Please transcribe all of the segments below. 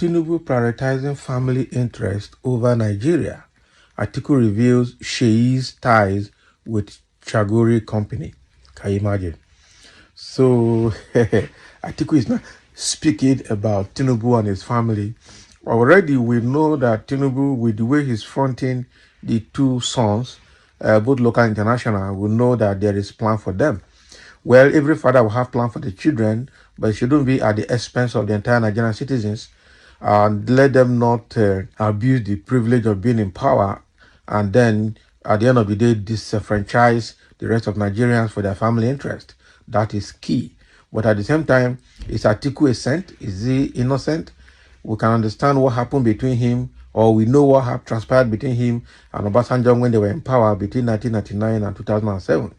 Tinubu prioritizing family interest over Nigeria. Article reveals Seyi's ties with Chagoury company. Can you imagine? So, Article is not speaking about Tinubu and his family. Already, we know that Tinubu, with the way he's fronting the two sons, both local and international, we know that there is plan for them. Well, every father will have plan for the children, but it shouldn't be at the expense of the entire Nigerian citizens. And let them not abuse the privilege of being in power, and then at the end of the day disenfranchise the rest of Nigerians for their family interest. That is key. But at the same time, is Atiku a saint? Is he innocent? We can understand what happened between him, or we know what transpired between him and Obasanjo when they were in power between 1999 and 2007.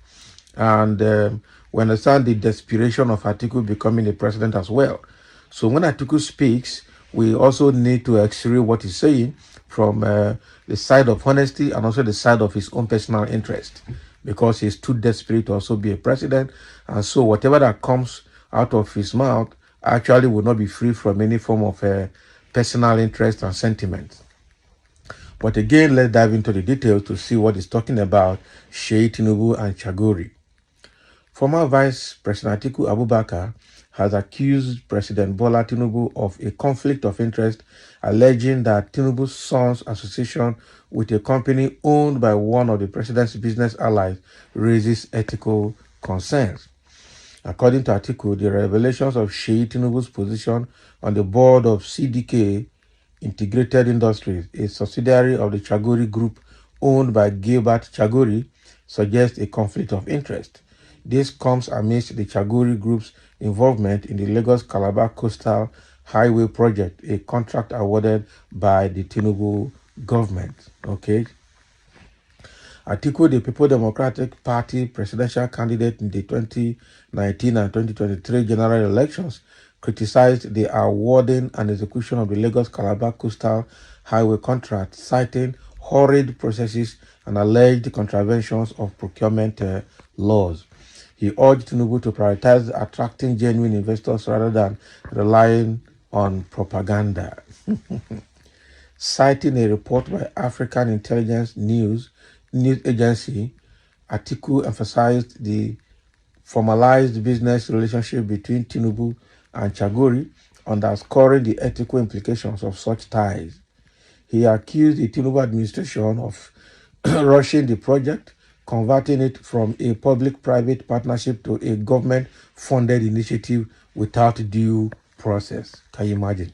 And we understand the desperation of Atiku becoming the president as well. So when Atiku speaks, we also need to x-ray what he's saying from the side of honesty and also the side of his own personal interest, because he's too desperate to also be a president. And so whatever that comes out of his mouth actually will not be free from any form of personal interest and sentiment. But again, let's dive into the details to see what he's talking about, Seyi Tinubu and Chagoury. Former Vice President Atiku Abubakar has accused President Bola Tinubu of a conflict of interest, alleging that Tinubu's son's association with a company owned by one of the president's business allies raises ethical concerns. According to Atiku, the revelations of Seyi Tinubu's position on the board of CDK Integrated Industries, a subsidiary of the Chagoury Group owned by Gilbert Chagoury, suggest a conflict of interest. This comes amidst the Chagoury Group's involvement in the Lagos-Calabar Coastal Highway project, a contract awarded by the Tinubu government. Okay. Atiku, the People Democratic Party presidential candidate in the 2019 and 2023 general elections, criticized the awarding and execution of the Lagos-Calabar Coastal Highway contract, citing horrid processes and alleged contraventions of procurement laws. He urged Tinubu to prioritize attracting genuine investors rather than relying on propaganda. Citing a report by African Intelligence News Agency, Atiku emphasized the formalized business relationship between Tinubu and Chagoury, underscoring the ethical implications of such ties. He accused the Tinubu administration of rushing the project, converting it from a public-private partnership to a government-funded initiative without due process. Can you imagine?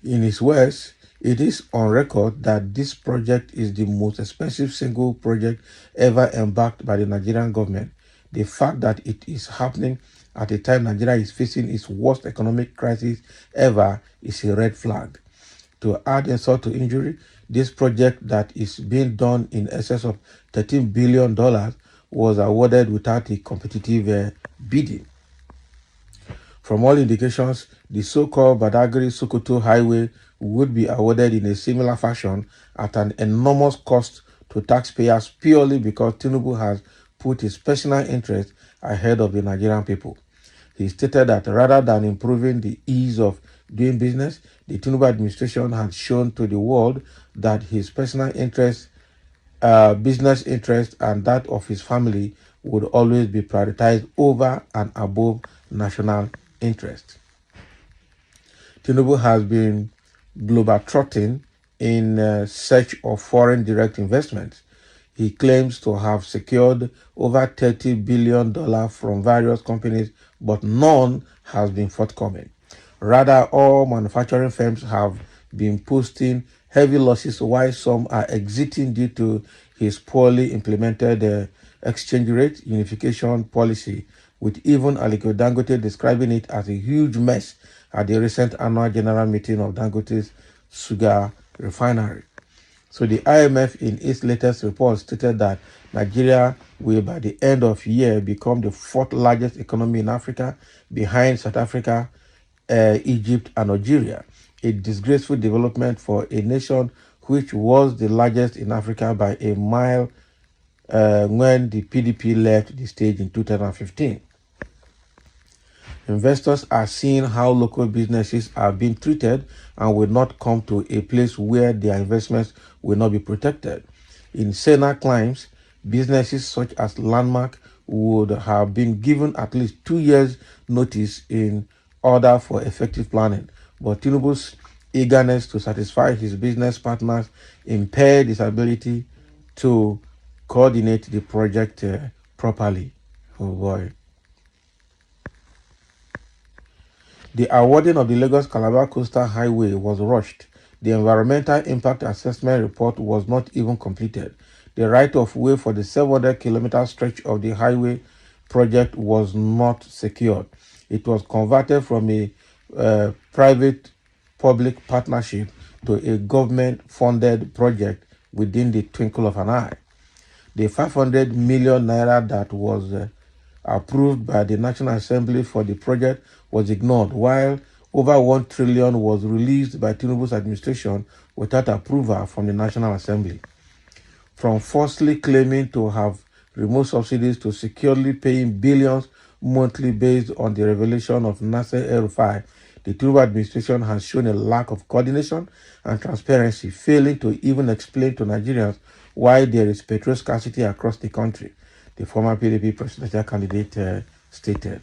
In his words, it is on record that this project is the most expensive single project ever embarked by the Nigerian government. The fact that it is happening at a time Nigeria is facing its worst economic crisis ever is a red flag. To add insult to injury, this project that is being done in excess of $13 billion was awarded without a competitive bidding. From all indications, the so-called Badagry-Sokoto Highway would be awarded in a similar fashion at an enormous cost to taxpayers purely because Tinubu has put his personal interest ahead of the Nigerian people. He stated that rather than improving the ease of doing business, the Tinubu administration had shown to the world that his personal interest, business interest, and that of his family would always be prioritized over and above national interest. Tinubu has been globetrotting in search of foreign direct investments. He claims to have secured over $30 billion from various companies, but none has been forthcoming. Rather, all manufacturing firms have been posting heavy losses, while some are exiting due to his poorly implemented exchange rate unification policy, with even Aliko Dangote describing it as a huge mess at the recent annual general meeting of Dangote's sugar refinery. So the IMF in its latest report stated that Nigeria will by the end of year become the fourth largest economy in Africa, behind South Africa, Egypt and Algeria. A disgraceful development for a nation which was the largest in Africa by a mile when the PDP left the stage in 2015. Investors are seeing how local businesses are being treated and will not come to a place where their investments will not be protected. In Sena claims, businesses such as Landmark would have been given at least 2 years' notice in order for effective planning. But Tinubu's eagerness to satisfy his business partners impaired his ability to coordinate the project properly. Oh boy. The awarding of the Lagos-Calabar Coastal Highway was rushed. The environmental impact assessment report was not even completed. The right-of-way for the 700-kilometer stretch of the highway project was not secured. It was converted from a private-public partnership to a government-funded project within the twinkle of an eye. The 500 million naira that was approved by the National Assembly for the project was ignored, while over 1 trillion was released by Tinubu's administration without approval from the National Assembly. From falsely claiming to have removed subsidies to securely paying billions monthly based on the revelation of Nasser El-Rufai, the Tinubu administration has shown a lack of coordination and transparency, failing to even explain to Nigerians why there is petrol scarcity across the country, the former PDP presidential candidate stated.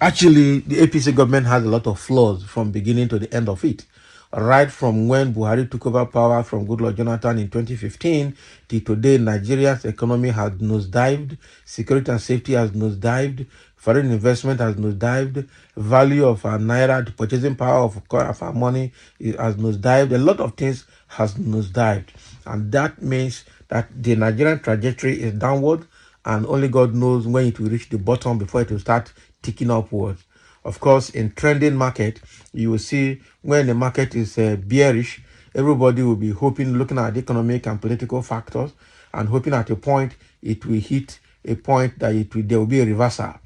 Actually, the APC government has a lot of flaws from beginning to the end of it. Right from when Buhari took over power from Goodluck Jonathan in 2015 till today, Nigeria's economy has nosedived, security and safety has nosedived, foreign investment has nosedived, value of our naira, the purchasing power of our money has nosedived, a lot of things has nosedived. And that means that the Nigerian trajectory is downward, and only God knows when it will reach the bottom before it will start ticking upwards. Of course, in trending market, you will see when the market is bearish, everybody will be hoping, looking at the economic and political factors, and hoping at a point it will hit a point that there will be a reversal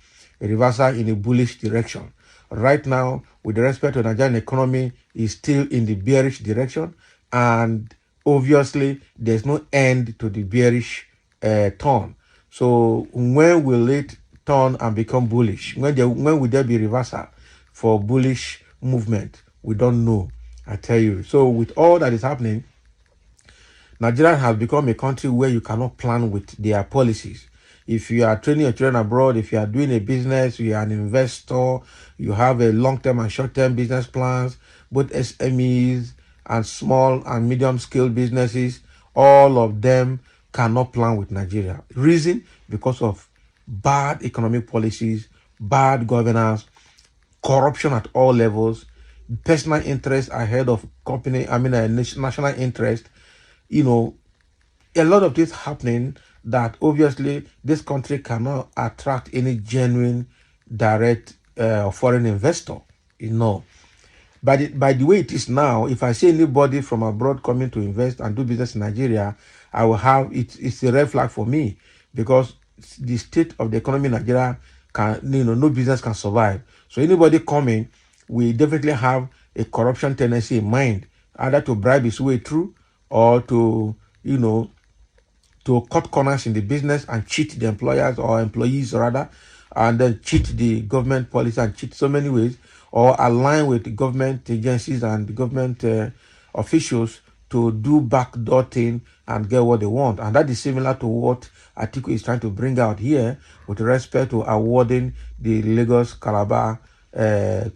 in a bullish direction. Right now, with respect to the Nigerian economy, is still in the bearish direction, and obviously there's no end to the bearish turn. So when will it turn and become bullish? When will there be reversal for bullish movement? We don't know, I tell you. So with all that is happening, Nigeria has become a country where you cannot plan with their policies. If you are training your children abroad, if you are doing a business, you are an investor, you have a long-term and short-term business plans, both SMEs and small and medium-scale businesses, all of them cannot plan with Nigeria. Reason? Because of bad economic policies, bad governance, corruption at all levels, personal interest ahead of national interest. You know, a lot of this happening that obviously this country cannot attract any genuine direct foreign investor. You know, by the way it is now, if I see anybody from abroad coming to invest and do business in Nigeria, I will have it's a red flag for me, because the state of the economy in Nigeria no business can survive. So anybody coming, we definitely have a corruption tendency in mind, either to bribe his way through or to to cut corners in the business and cheat the employers or employees rather, and then cheat the government policy and cheat so many ways, or align with the government agencies and the government officials to do backdoor thing and get what they want. And that is similar to what Atiku is trying to bring out here with respect to awarding the Lagos-Calabar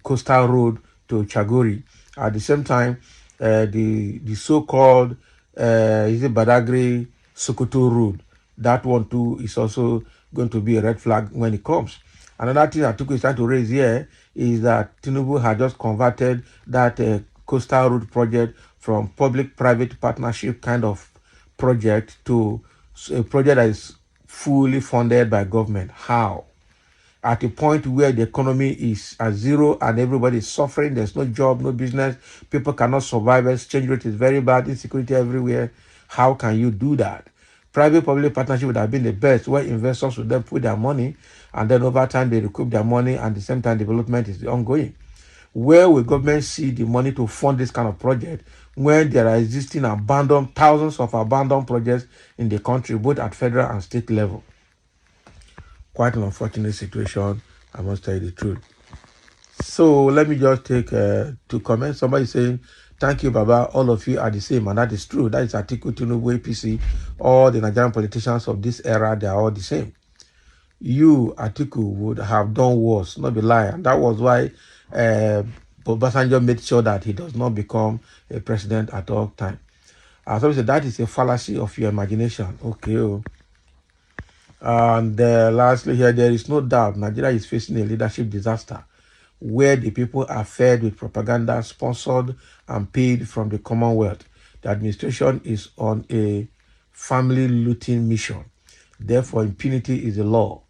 coastal road to Chagoury. At the same time, the so-called is it Badagry Sokoto road, that one too is also going to be a red flag when it comes. Another thing that Atiku is trying to raise here is that Tinubu had just converted that coastal road project from public-private partnership kind of project to a project that is fully funded by government. How? At a point where the economy is at zero and everybody is suffering, there's no job, no business, people cannot survive, exchange rate is very bad, insecurity everywhere. How can you do that? Private-public partnership would have been the best, where investors would then put their money, and then over time they recoup their money, and at the same time development is ongoing. Where will government see the money to fund this kind of project when there are existing thousands of abandoned projects in the country, both at federal and state level? Quite an unfortunate situation I must tell you the truth. So let me just take to comment. Somebody saying, thank you, Baba. All of you are the same. And that is true. That is Atiku, Tinubu, APC. All the Nigerian politicians of this era, they are all the same. You, Atiku, would have done worse, not be lying. That was why Obasanjo made sure that he does not become a president at all time. So said, that is a fallacy of your imagination. Okay. Oh. And lastly here, there is no doubt Nigeria is facing a leadership disaster where the people are fed with propaganda sponsored and paid from the Commonwealth. The administration is on a family looting mission. Therefore, impunity is the law.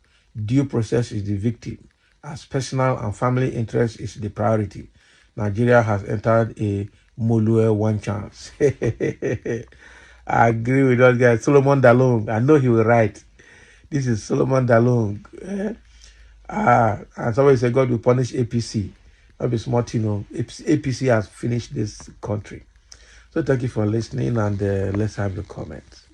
Due process is the victim, as personal and family interest is the priority. Nigeria has entered a Molue one chance. I agree with those guys. Solomon Dalong, I know he will write. This is Solomon Dalong. And somebody said God will punish APC. Not be smart, you know. APC has finished this country. So thank you for listening, and let's have your comments.